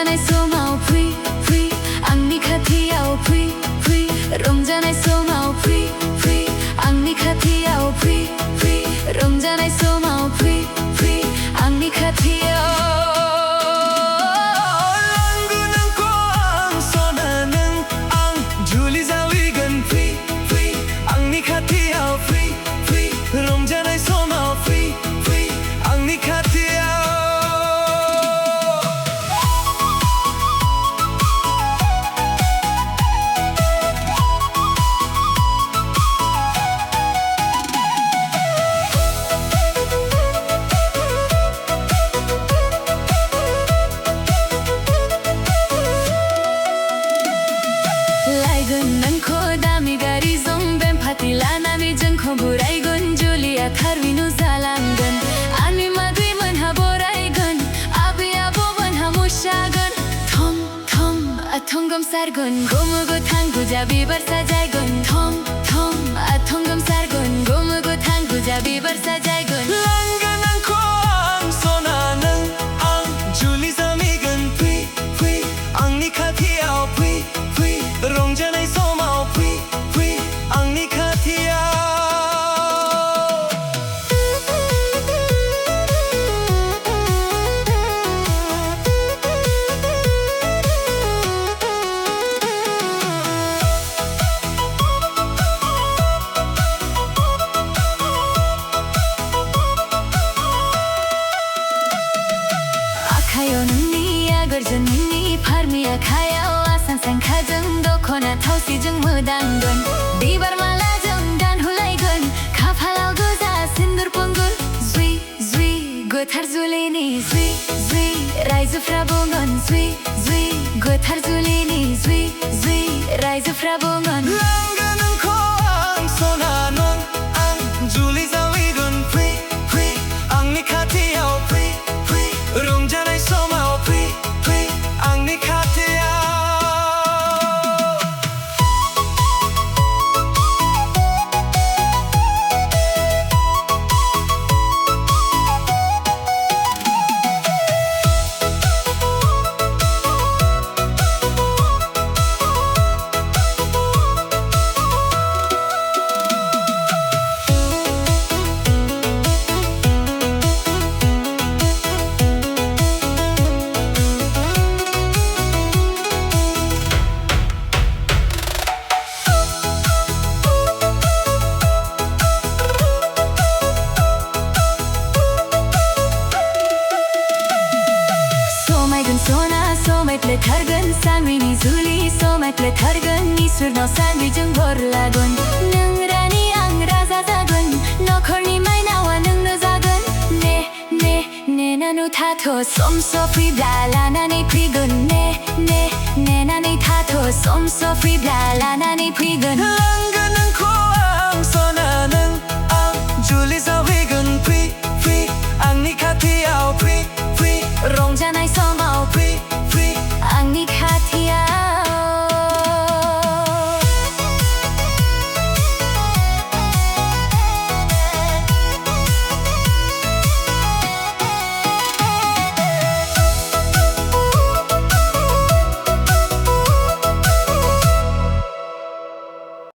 롬잔의 소마오 프리 프리 앙니 카티아오 프리 프리 롬잔의 소마오 프리 프리 앙니 카티아오 프리 프리 롬잔의 소마오 프리 프리 앙니 카티아오 burai Julia Karvinu Zalangan Ani madwi man ha borai gun Abi abo man ha mushagan Thom thom athongam sargun Gomugo thangu jabi barsa jai gun Thom thom athongam sargun Gomugo thangu jabi barsa jai gun Langanan ko ang sonanang ang Julie zamigan pui pui ang nikatiao pui pui rongjanai somao pui pui ang nikatiao गर्जनी फार्मिया खाया आसान सांखाजों दखना थावसिजों मोदांगोन बिबार मालाजों गानहुलायगोन खाफालाव गोजा सिन्दुर पंगुर जुइ जुइ गोथार जुलिनि जुइ जुइ रायजोफ्रा बुंगोन जुइ जुइ गोथार जुलिनि जुइ जुइ रायजोफ्रा बुंगोन langananko ang sonanon ang Julie zawigun pui pui ang nikatiao pui pui rongjanai somao pui सोमाइtle थारगोन सानविनि जुलि सोमाइtle थारगोन इसोरनाव सानविजों बोर लागोन नों रानि आं राजा जागोन नखरनि माइनावा नोंनो जागोन ने ने नेनानै थाथ' सम सफैब्ला लानानै फैगोन ने ने नेनानै थाथ' सम सफैब्ला लानानै फैगोन langananko ang sonanang ang Julie